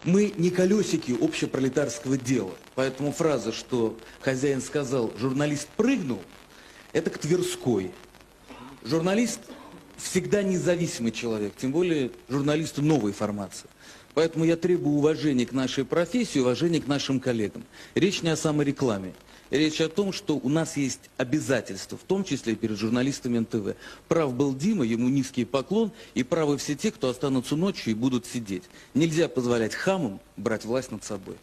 Мы не колесики общепролетарского дела. Поэтому фраза, что хозяин сказал, журналист прыгнул, это к Тверской. Журналист всегда независимый человек, тем более журналисты новой формации. Поэтому я требую уважения к нашей профессии, уважения к нашим коллегам. Речь не о саморекламе. Речь о том, что у нас есть обязательства, в том числе и перед журналистами НТВ. Прав был Дима, ему низкий поклон, и правы все те, кто останутся ночью и будут сидеть. Нельзя позволять хамам брать власть над собой.